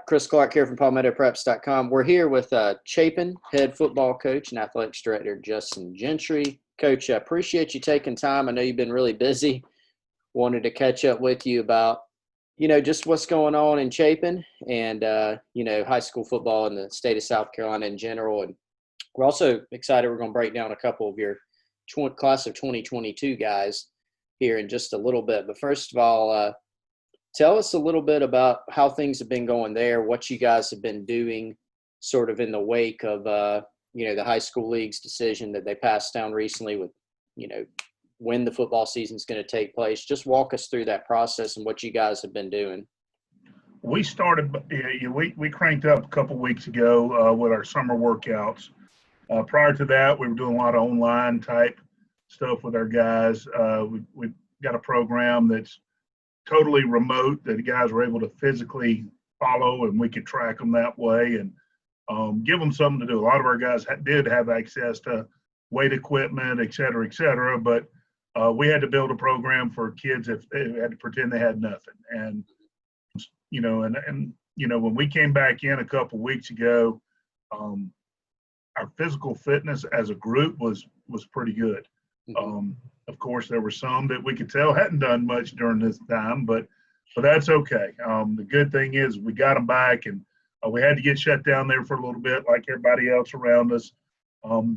Chris Clark here from PalmettoPreps.com. We're here with Chapin head football coach and athletics director Justin Gentry. Coach, I appreciate you taking time. I know you've been really busy. Wanted to catch up with you about, just what's going on in Chapin and, high school football in the state of South Carolina in general. And we're also excited. We're going to break down a couple of your class of 2022 guys here in just a little bit. But first of all, tell us a little bit about how things have been going there, what you guys have been doing sort of in the wake of, the high school league's decision that they passed down recently with, when the football season is going to take place. Just walk us through that process and what you guys have been doing. We started, we cranked up a couple weeks ago with our summer workouts. Prior to that, we were doing a lot of online type stuff with our guys. We've got a program that's totally remote that the guys were able to physically follow, and we could track them that way and give them something to do. A lot of our guys did have access to weight equipment, et cetera, but we had to build a program for kids if they had to pretend they had nothing. And, when we came back in a couple weeks ago, our physical fitness as a group was pretty good. Of course, there were some that we could tell hadn't done much during this time, but that's okay. The good thing is we got them back, and we had to get shut down there for a little bit like everybody else around us.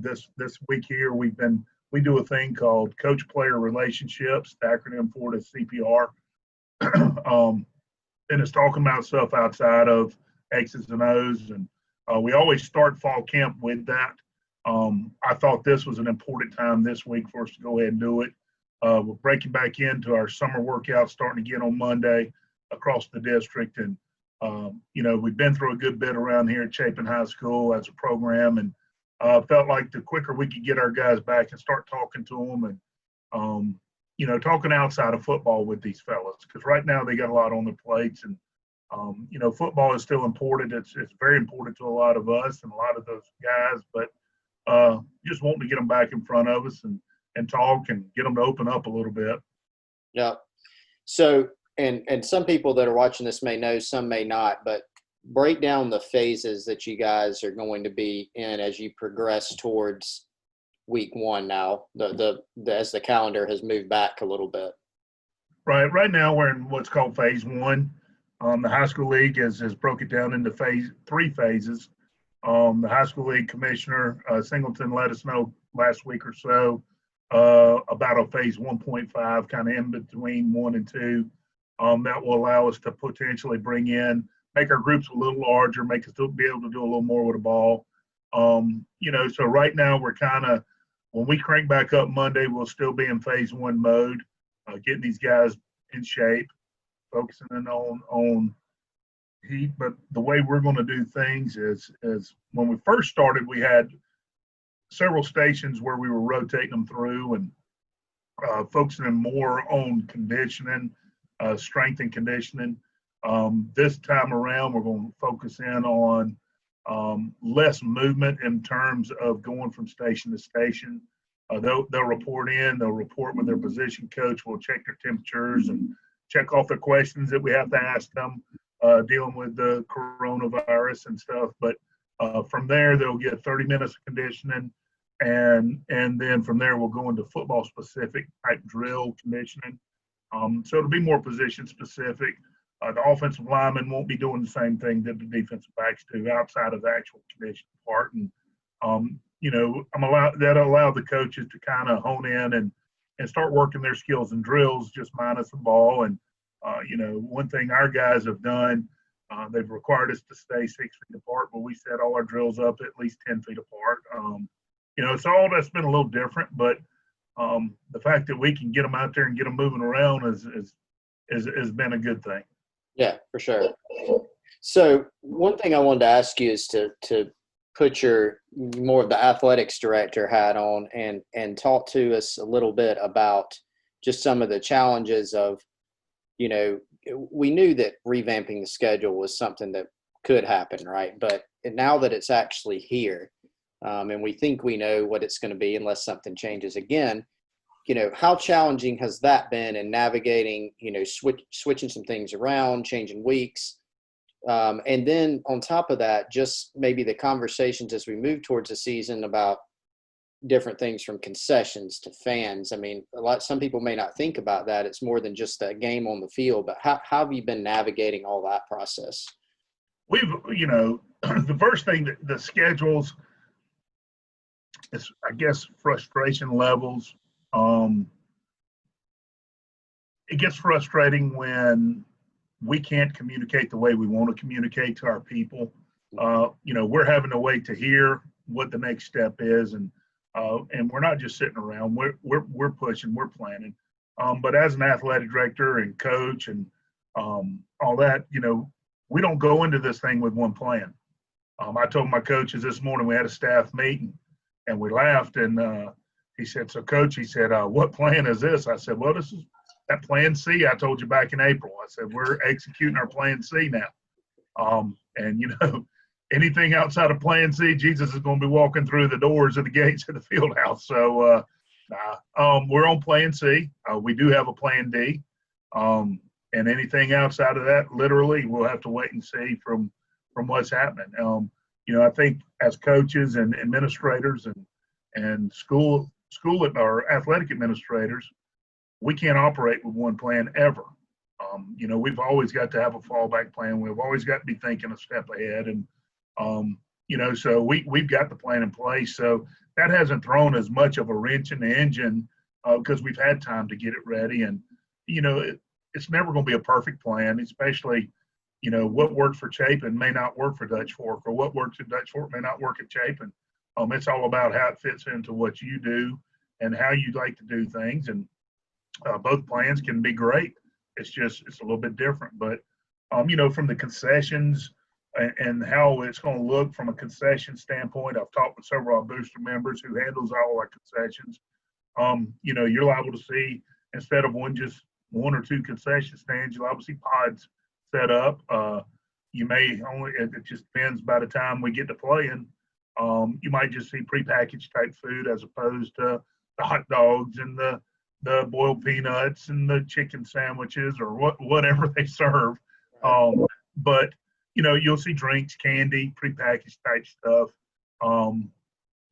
This week here, we do a thing called coach-player relationships. The acronym for it is CPR. And it's talking about stuff outside of X's and O's, and we always start fall camp with that. I thought this was an important time this week for us to go ahead and do it. We're breaking back into our summer workouts starting again on Monday across the district. And, we've been through a good bit around here at Chapin High School as a program, and felt like the quicker we could get our guys back and start talking to them and, talking outside of football with these fellas, because right now they got a lot on their plates. And, football is still important. It's very important to a lot of us and a lot of those guys, but just wanting to get them back in front of us and talk and get them to open up a little bit. Yeah. So, and some people that are watching this may know, some may not, but break down the phases that you guys are going to be in as you progress towards week one now, as the calendar has moved back a little bit. Right now we're in what's called phase one. The high school league has broke it down into three phases. The high school league commissioner, Singleton, let us know last week or so about a phase 1.5, kind of in between 1 and 2. That will allow us to potentially make our groups a little larger, make us be able to do a little more with the ball. So right now we're when we crank back up Monday, we'll still be in phase one mode, getting these guys in shape, focusing in on heat. But the way we're going to do things is when we first started, we had several stations where we were rotating them through and focusing more on conditioning, strength and conditioning. This time around, we're going to focus in on less movement in terms of going from station to station. They'll report with their position coach. We'll check their temperatures and check off the questions that we have to ask them, dealing with the coronavirus and stuff. But from there, they'll get 30 minutes of conditioning, and then from there, we'll go into football-specific type drill conditioning. So it'll be more position-specific. The offensive linemen won't be doing the same thing that the defensive backs do outside of the actual conditioning part. And, that'll allow the coaches to kind of hone in and start working their skills and drills just minus the ball. And, one thing our guys have done, they've required us to stay 6 feet apart, but we set all our drills up at least 10 feet apart. So all that's been a little different, but the fact that we can get them out there and get them moving around has been a good thing. Yeah, for sure. So one thing I wanted to ask you is to put your more of the athletics director hat on and talk to us a little bit about just some of the challenges of, we knew that revamping the schedule was something that could happen, right? But now that it's actually here, and we think we know what it's going to be unless something changes again, how challenging has that been in navigating, switching some things around, changing weeks, And then on top of that, just maybe the conversations as we move towards the season about different things from concessions to fans. I mean, some people may not think about that. It's more than just a game on the field, but how have you been navigating all that process? We've, the first thing that the schedules is, I guess, frustration levels. It gets frustrating when we can't communicate the way we want to communicate to our people. We're having to wait to hear what the next step is, and we're not just sitting around. We're pushing, we're planning. But as an athletic director and coach and all that, we don't go into this thing with one plan. I told my coaches this morning, we had a staff meeting, and we laughed, and he said, "So, Coach," he said, "what plan is this?" I said, "Well, this is that Plan C I told you back in April." I said, "We're executing our Plan C now." And anything outside of Plan C, Jesus is going to be walking through the doors of the gates of the field house. So we're on Plan C. We do have a Plan D. And anything outside of that, literally, we'll have to wait and see from what's happening. I think as coaches and administrators and school or athletic administrators, we can't operate with one plan ever. We've always got to have a fallback plan. We've always got to be thinking a step ahead. And, so we've got the plan in place. So that hasn't thrown as much of a wrench in the engine because we've had time to get it ready. And, it's never going to be a perfect plan, especially, what worked for Chapin may not work for Dutch Fork, or what works at Dutch Fork may not work at Chapin. It's all about how it fits into what you do and how you like to do things. And both plans can be great. It's a little bit different. But, from the concessions and how it's going to look from a concession standpoint, I've talked with several of our booster members who handles all our concessions. You're liable to see, instead of one or two concession stands, you'll obviously pods set up. You may only, it just depends by the time we get to playing. You might just see prepackaged type food as opposed to the hot dogs and the boiled peanuts and the chicken sandwiches or whatever they serve. But, you'll see drinks, candy, prepackaged type stuff.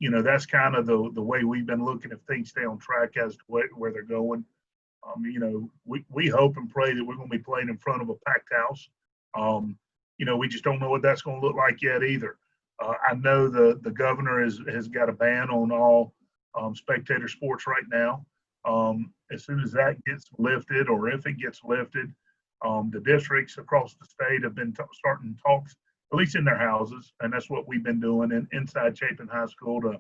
That's kind of the way we've been looking if things stay on track as to where they're going. We hope and pray that we're going to be playing in front of a packed house. We just don't know what that's going to look like yet either. I know the governor has got a ban on all spectator sports right now. As soon as that gets lifted, or if it gets lifted, the districts across the state have been starting talks, at least in their houses, and that's what we've been doing inside Chapin High School to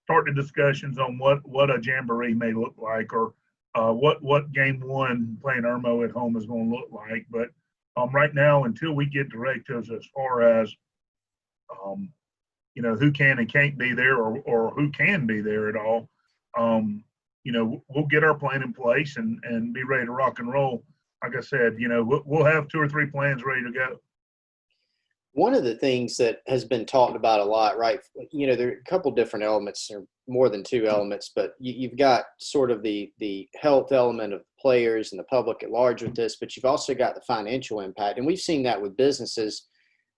start the discussions on what a jamboree may look like, or what game one playing Irmo at home is going to look like. But right now, until we get directives as far as who can and can't be there, or who can be there at all, we'll get our plan in place and be ready to rock and roll. Like I said, we'll have 2 or 3 plans ready to go. One of the things that has been talked about a lot, right? There are a couple different elements, or more than 2 elements, but you've got sort of the health element of players and the public at large with this, but you've also got the financial impact. And we've seen that with businesses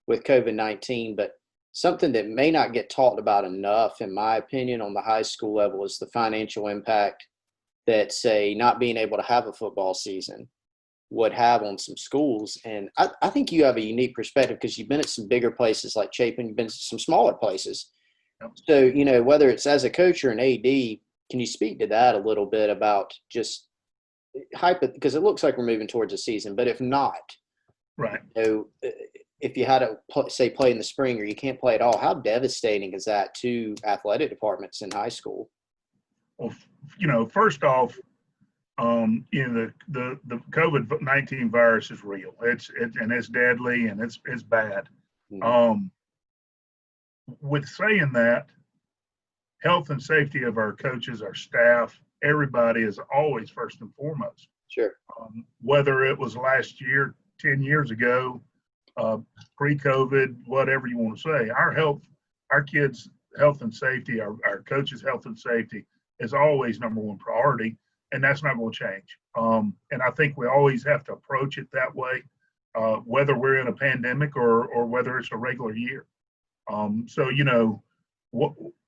with COVID-19, but something that may not get talked about enough, in my opinion, on the high school level is the financial impact that, say, not being able to have a football season would have on some schools. And I think you have a unique perspective because you've been at some bigger places like Chapin, you've been to some smaller places. So, whether it's as a coach or an AD, can you speak to that a little bit about just because it looks like we're moving towards a season, but if not, right? If you had to play in the spring, or you can't play at all, how devastating is that to athletic departments in high school? Well, first off, the COVID-19 virus is real. It's deadly, and it's bad. Mm-hmm. With saying that, health and safety of our coaches, our staff, everybody is always first and foremost. Sure. Whether it was last year, 10 years ago, pre-COVID, whatever you want to say, our kids' health and safety, our coaches' health and safety is always number one priority, and that's not going to change. And I think we always have to approach it that way. whether we're in a pandemic or whether it's a regular year. So,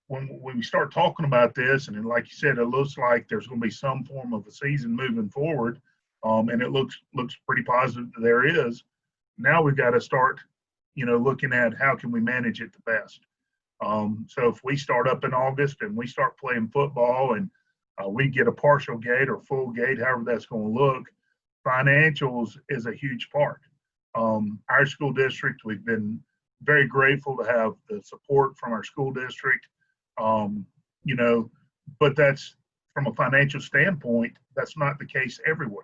when we start talking about this, and like you said, it looks like there's going to be some form of a season moving forward, and it looks pretty positive that there is. Now we've got to start, looking at how can we manage it the best. So if we start up in August and we start playing football and we get a partial gate or full gate, however that's going to look, financials is a huge part. Our school district, we've been very grateful to have the support from our school district. But that's from a financial standpoint, that's not the case everywhere.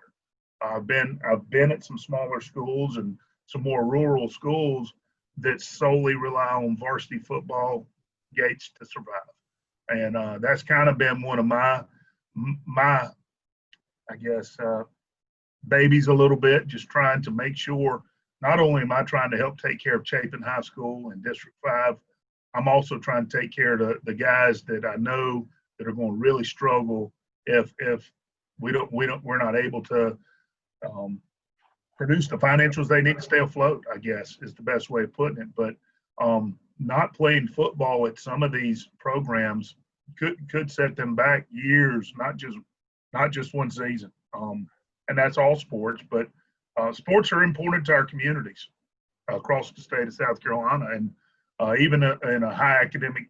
I've been at some smaller schools and some more rural schools that solely rely on varsity football gates to survive. And that's kind of been one of my I guess, babies a little bit, just trying to make sure not only am I trying to help take care of Chapin High School and District 5, I'm also trying to take care of the guys that I know that are going to really struggle if we're not able to produce the financials they need to stay afloat, I guess is the best way of putting it. But not playing football at some of these programs could set them back years, not just one season. And that's all sports, but sports are important to our communities across the state of South Carolina. And even in a high academic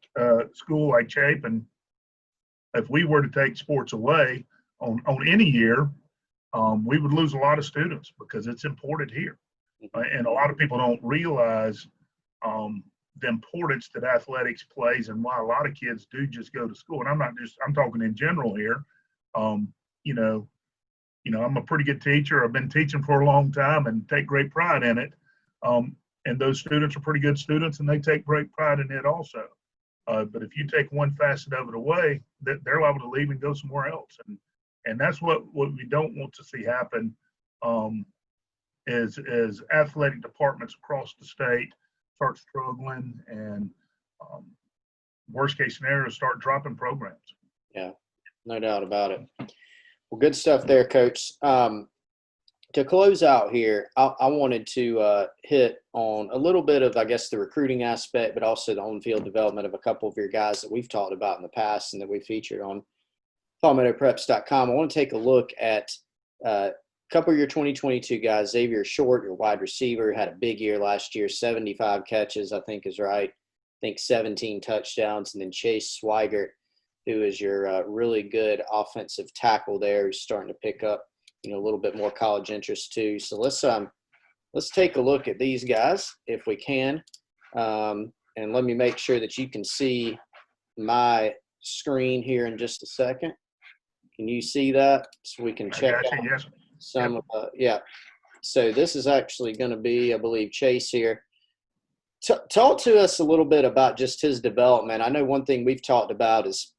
school like Chapin, if we were to take sports away on any year, we would lose a lot of students because it's important here. And a lot of people don't realize the importance that athletics plays and why a lot of kids do just go to school. And I'm talking in general here. I'm a pretty good teacher. I've been teaching for a long time and take great pride in it. And those students are pretty good students and they take great pride in it also. But if you take one facet of it away, they're liable to leave and go somewhere else. And that's what we don't want to see happen is athletic departments across the state start struggling and worst case scenario, start dropping programs. Yeah, no doubt about it. Well, good stuff there, Coach. To close out here, I wanted to hit on a little bit of, I guess, the recruiting aspect, but also the on-field development of a couple of your guys that we've talked about in the past and that we featured on PalmettoPreps.com. I want to take a look at a couple of your 2022 guys. Xavier Short, your wide receiver, had a big year last year, 75 catches, I think is right. I think 17 touchdowns. And then Chase Swigert, who is your really good offensive tackle there, who's starting to pick up, a little bit more college interest too. So let's take a look at these guys if we can. And let me make sure that you can see my screen here in just a second. Can you see that? So we can check out some of yeah. So this is actually going to be, I believe, Chase here. Talk to us a little bit about just his development. I know one thing we've talked about is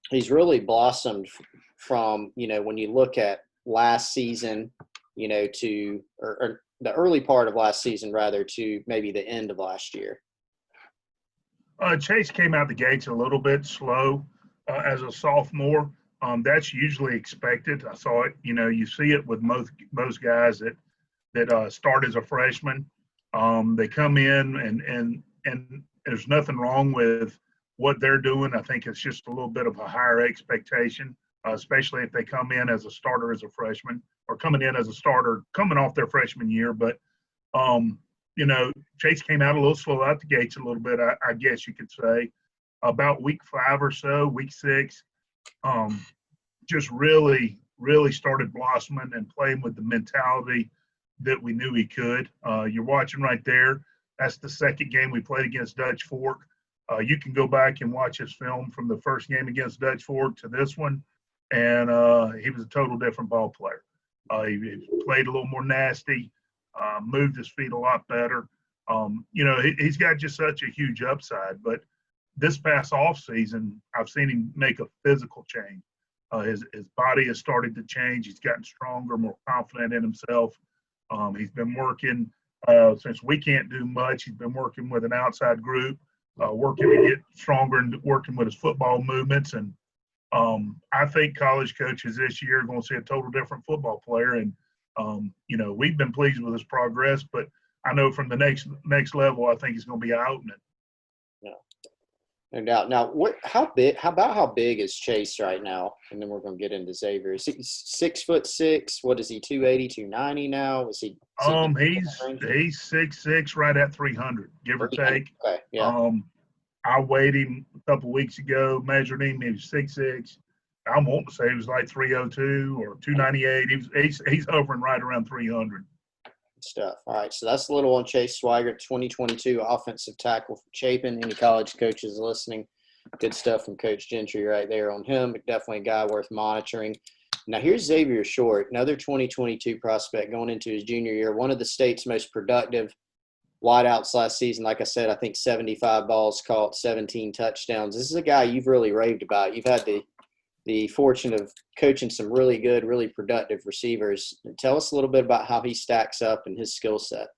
he's really blossomed from, when you look at last season, to or the early part of last season, rather, to maybe the end of last year. Chase came out the gates a little bit slow as a sophomore. That's usually expected. I saw it, you see it with most guys that start as a freshman. They come in and there's nothing wrong with what they're doing. I think it's just a little bit of a higher expectation, especially if they come in as a starter as a freshman or coming in as a starter coming off their freshman year. But, Chase came out a little slow out the gates a little bit, I guess you could say. About week 5 or so, week 6, just really, really started blossoming and playing with the mentality that we knew he could. You're watching right there. That's the second game we played against Dutch Fork. You can go back and watch his film from the first game against Dutch Fork to this one, and he was a total different ball player. He played a little more nasty, moved his feet a lot better. He's got just such a huge upside. But this past offseason, I've seen him make a physical change. His body has started to change. He's gotten stronger, more confident in himself. He's been working since we can't do much. He's been working with an outside group, working to get stronger and working with his football movements. And I think college coaches this year are going to see a total different football player. And We've been pleased with his progress, but I know from the next level, I think he's going to be eye-opening. Yeah, no doubt. Now, how big is Chase right now? And then we're going to get into Xavier. Is he 6'6"? What is he? 280, 290 now? He's he's 6'6", right at 300, give or take. Okay, yeah. I weighed him a couple weeks ago, measured him. He was 6'6". I'm wanting to say he was like 302 or 298. He's hovering right around 300. Stuff. All right, so that's a little on Chase Swigert, 2022 offensive tackle for Chapin. Any college coaches listening, good stuff from Coach Gentry right there on him. Definitely a guy worth monitoring. Now here's Xavier Short, another 2022 prospect going into his junior year, one of the state's most productive wideouts last season. Like I said, I think 75 balls caught, 17 touchdowns. This is a guy you've really raved about. You've had the fortune of coaching some really good, really productive receivers. Tell us a little bit about how he stacks up and his skill set.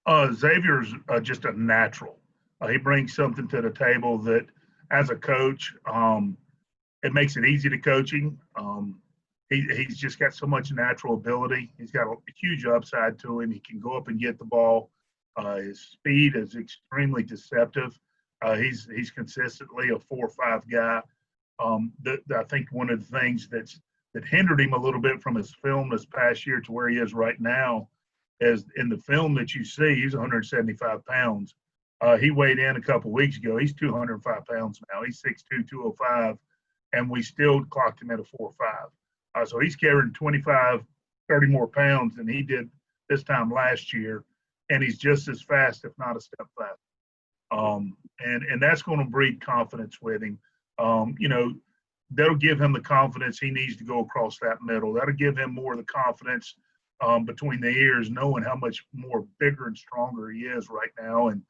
Xavier's just a natural. He brings something to the table that, as a coach, it makes it easy to coach him. He's just got so much natural ability. He's got a huge upside to him. He can go up and get the ball. His speed is extremely deceptive. He's consistently a 4-5 guy. I think one of the things that hindered him a little bit from his film this past year to where he is right now is in the film that you see, he's 175 pounds. He weighed in a couple weeks ago. He's 205 pounds now. He's 6'2", 205, and we still clocked him at a 4.5. So he's carrying 25, 30 more pounds than he did this time last year, and he's just as fast, if not a step faster. And that's going to breed confidence with him. That'll give him the confidence he needs to go across that middle. That'll give him more of the confidence between the ears, knowing how much more bigger and stronger he is right now. And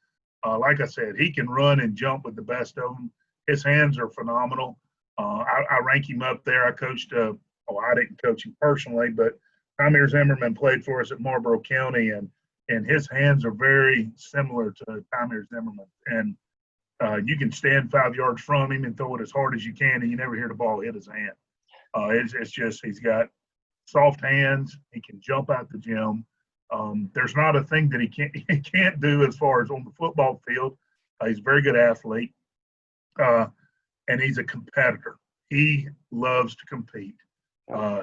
like I said, he can run and jump with the best of them. His hands are phenomenal. I rank him up there. I coached, I didn't coach him personally, but Xavier Zimmerman played for us at Marlboro County, and his hands are very similar to Xavier Zimmerman. And you can stand 5 yards from him and throw it as hard as you can, and you never hear the ball hit his hand. It's just he's got soft hands. He can jump out the gym. There's not a thing that he can't do as far as on the football field. He's a very good athlete, and he's a competitor. He loves to compete.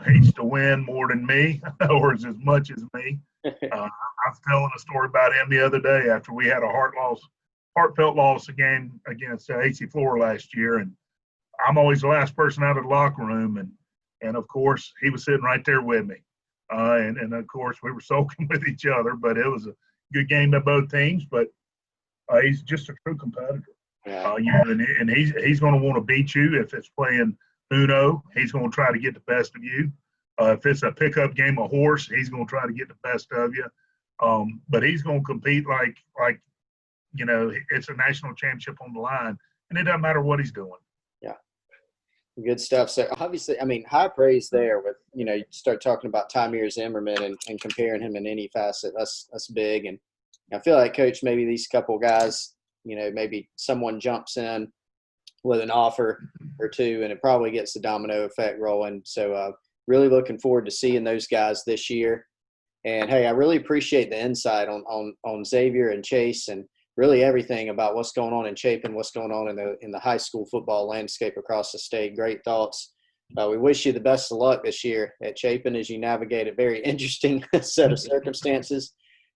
Hates to win more than me or as much as me. I was telling a story about him the other day after we had a heartfelt loss again against AC Flora last year, and I'm always the last person out of the locker room, and of course he was sitting right there with me, and of course we were soaking with each other, but it was a good game by both teams. But he's just a true competitor. And he's going to want to beat you if it's playing Uno. He's going to try to get the best of you. If it's a pickup game of horse, he's going to try to get the best of you. But he's going to compete like it's a national championship on the line, and it doesn't matter what he's doing. Yeah, good stuff. So obviously, I mean, high praise there with, you start talking about Xavier Zimmerman and comparing him in any facet. That's big. And I feel like, Coach, maybe these couple guys, maybe someone jumps in with an offer or two, and it probably gets the domino effect rolling. So really looking forward to seeing those guys this year. And, hey, I really appreciate the insight on Xavier and Chase and really everything about what's going on in Chapin, what's going on in the high school football landscape across the state. Great thoughts. We wish you the best of luck this year at Chapin as you navigate a very interesting set of circumstances.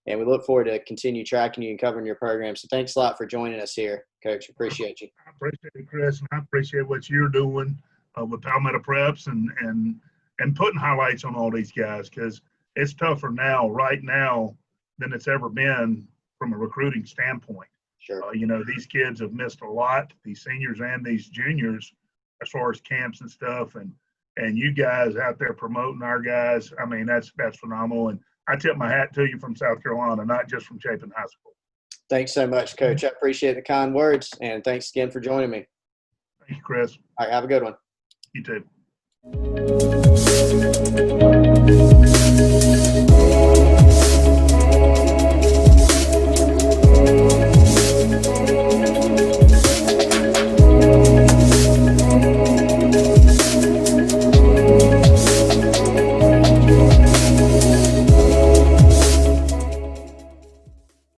And we look forward to continue tracking you and covering your program. So thanks a lot for joining us here, Coach. Appreciate you. I appreciate it, Chris, and I appreciate what you're doing with PalmettoPreps and putting highlights on all these guys, because it's tougher right now than it's ever been from a recruiting standpoint. Sure. These kids have missed a lot, these seniors and these juniors, as far as camps and stuff, and you guys out there promoting our guys. I mean, that's phenomenal. And I tip my hat to you from South Carolina, not just from Chapin High School. Thanks so much, Coach. I appreciate the kind words, and thanks again for joining me. Thank you, Chris. All right, have a good one. You too.